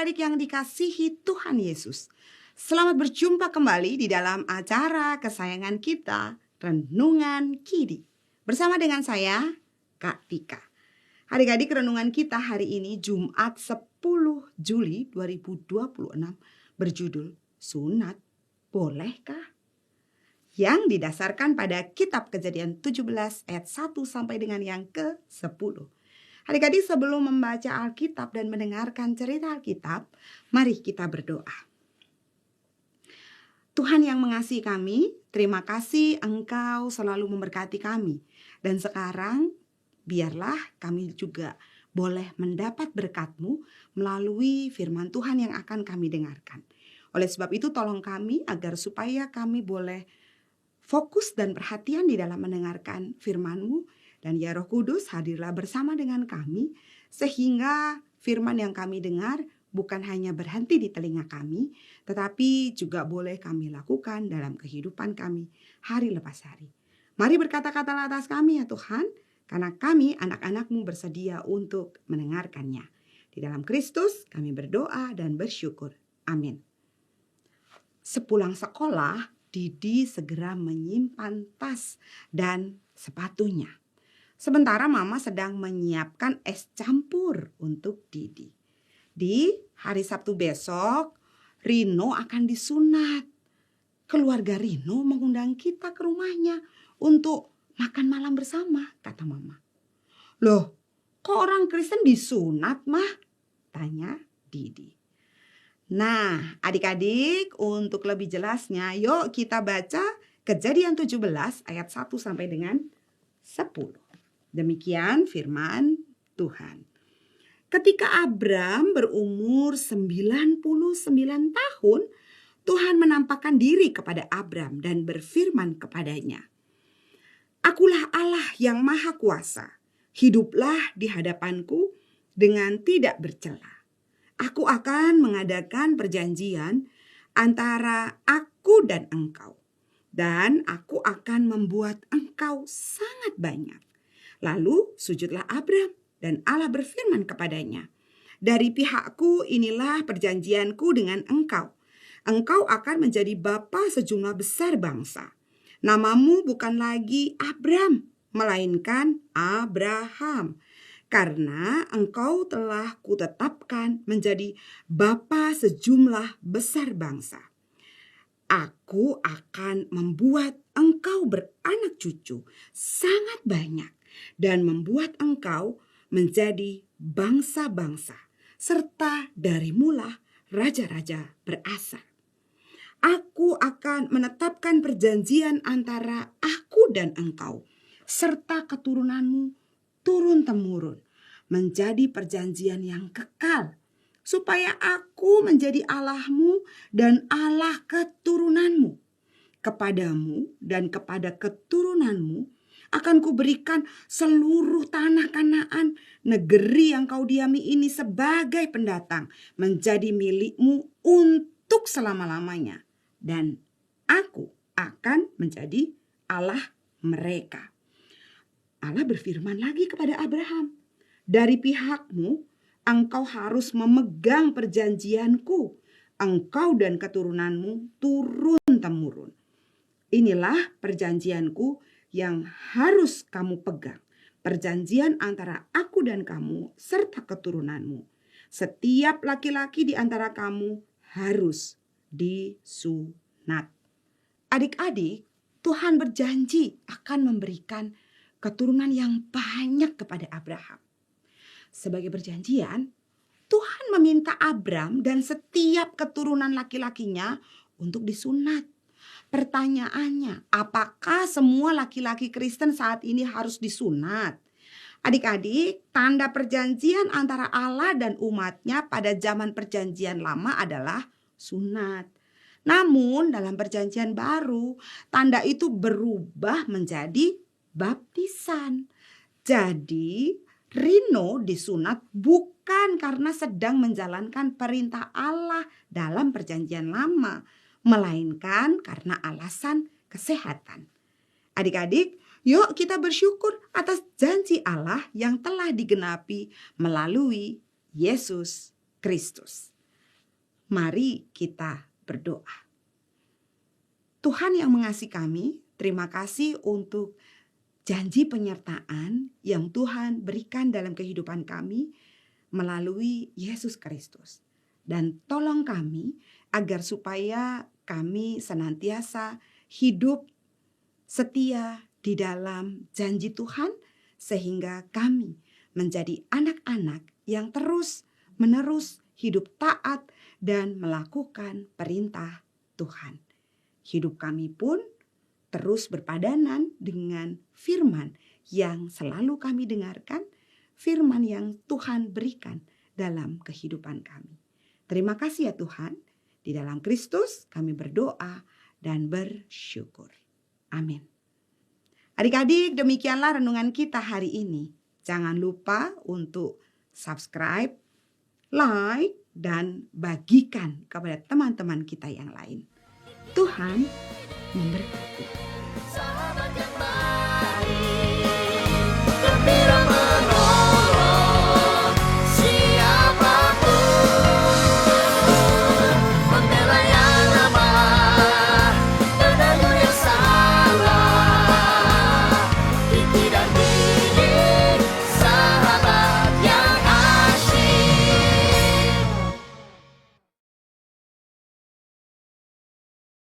adik-adik yang dikasihi Tuhan Yesus, selamat berjumpa kembali di dalam acara kesayangan kita, Renungan Kidi. Bersama dengan saya, Kak Tika. Adik-adik, renungan kita hari ini Jumat 10 Juli 2026 berjudul Sunat Bolehkah? Yang didasarkan pada kitab Kejadian 17 ayat 1 sampai dengan yang ke-10. Adik-adik, sebelum membaca Alkitab dan mendengarkan cerita Alkitab, mari kita berdoa. Tuhan yang mengasihi kami, terima kasih Engkau selalu memberkati kami. Dan sekarang biarlah kami juga boleh mendapat berkat-Mu melalui firman Tuhan yang akan kami dengarkan. Oleh sebab itu tolong kami agar supaya kami boleh fokus dan perhatian di dalam mendengarkan firman-Mu. Dan ya Roh Kudus, hadirlah bersama dengan kami sehingga firman yang kami dengar bukan hanya berhenti di telinga kami, tetapi juga boleh kami lakukan dalam kehidupan kami hari lepas hari. Mari berkata-kata atas kami ya Tuhan, karena kami anak-anak-Mu bersedia untuk mendengarkannya. Di dalam Kristus kami berdoa dan bersyukur. Amin. Sepulang sekolah, Didi segera menyimpan tas dan sepatunya. Sementara Mama sedang menyiapkan es campur untuk Didi. Di hari Sabtu besok, Rino akan disunat. Keluarga Rino mengundang kita ke rumahnya untuk makan malam bersama, kata Mama. Loh, kok orang Kristen disunat, Mah? Tanya Didi. Nah, adik-adik, untuk lebih jelasnya, yuk kita baca Kejadian 17 ayat 1 sampai dengan 10. Demikian firman Tuhan. Ketika Abram berumur 99 tahun, Tuhan menampakkan diri kepada Abram dan berfirman kepadanya, "Akulah Allah yang Maha Kuasa. Hiduplah di hadapanku dengan tidak bercela. Aku akan mengadakan perjanjian antara aku dan engkau, dan aku akan membuat engkau sangat banyak." Lalu sujudlah Abram dan Allah berfirman kepadanya, "Dari pihakku inilah perjanjianku dengan engkau. Engkau akan menjadi bapa sejumlah besar bangsa. Namamu bukan lagi Abram, melainkan Abraham. Karena engkau telah kutetapkan menjadi bapa sejumlah besar bangsa. Aku akan membuat engkau beranak cucu sangat banyak dan membuat engkau menjadi bangsa-bangsa, serta darimulah raja-raja berasal. Aku akan menetapkan perjanjian antara aku dan engkau, serta keturunanmu turun-temurun, menjadi perjanjian yang kekal, supaya aku menjadi Allahmu dan Allah keturunanmu. Kepadamu dan kepada keturunanmu akan kuberikan seluruh tanah Kanaan, negeri yang kau diami ini sebagai pendatang, menjadi milikmu untuk selama-lamanya. Dan aku akan menjadi Allah mereka." Allah berfirman lagi kepada Abraham, "Dari pihakmu, engkau harus memegang perjanjianku, engkau dan keturunanmu turun-temurun. Inilah perjanjianku yang harus kamu pegang, perjanjian antara aku dan kamu serta keturunanmu. Setiap laki-laki di antara kamu harus disunat." Adik-adik, Tuhan berjanji akan memberikan keturunan yang banyak kepada Abraham. Sebagai perjanjian, Tuhan meminta Abram dan setiap keturunan laki-lakinya untuk disunat. Pertanyaannya, apakah semua laki-laki Kristen saat ini harus disunat? Adik-adik, tanda perjanjian antara Allah dan umatnya pada zaman perjanjian lama adalah sunat. Namun dalam perjanjian baru, tanda itu berubah menjadi baptisan. Jadi, Rino disunat bukan karena sedang menjalankan perintah Allah dalam perjanjian lama, melainkan karena alasan kesehatan. Adik-adik, yuk kita bersyukur atas janji Allah yang telah digenapi melalui Yesus Kristus. Mari kita berdoa. Tuhan yang mengasihi kami, terima kasih untuk janji penyertaan yang Tuhan berikan dalam kehidupan kami melalui Yesus Kristus. Dan tolong kami agar supaya kami senantiasa hidup setia di dalam janji Tuhan, sehingga kami menjadi anak-anak yang terus-menerus hidup taat dan melakukan perintah Tuhan. Hidup kami pun terus berpadanan dengan firman yang selalu kami dengarkan, firman yang Tuhan berikan dalam kehidupan kami. Terima kasih ya Tuhan, di dalam Kristus kami berdoa dan bersyukur. Amin. Adik-adik, demikianlah renungan kita hari ini. Jangan lupa untuk subscribe, like, dan bagikan kepada teman-teman kita yang lain. Tuhan memberkati.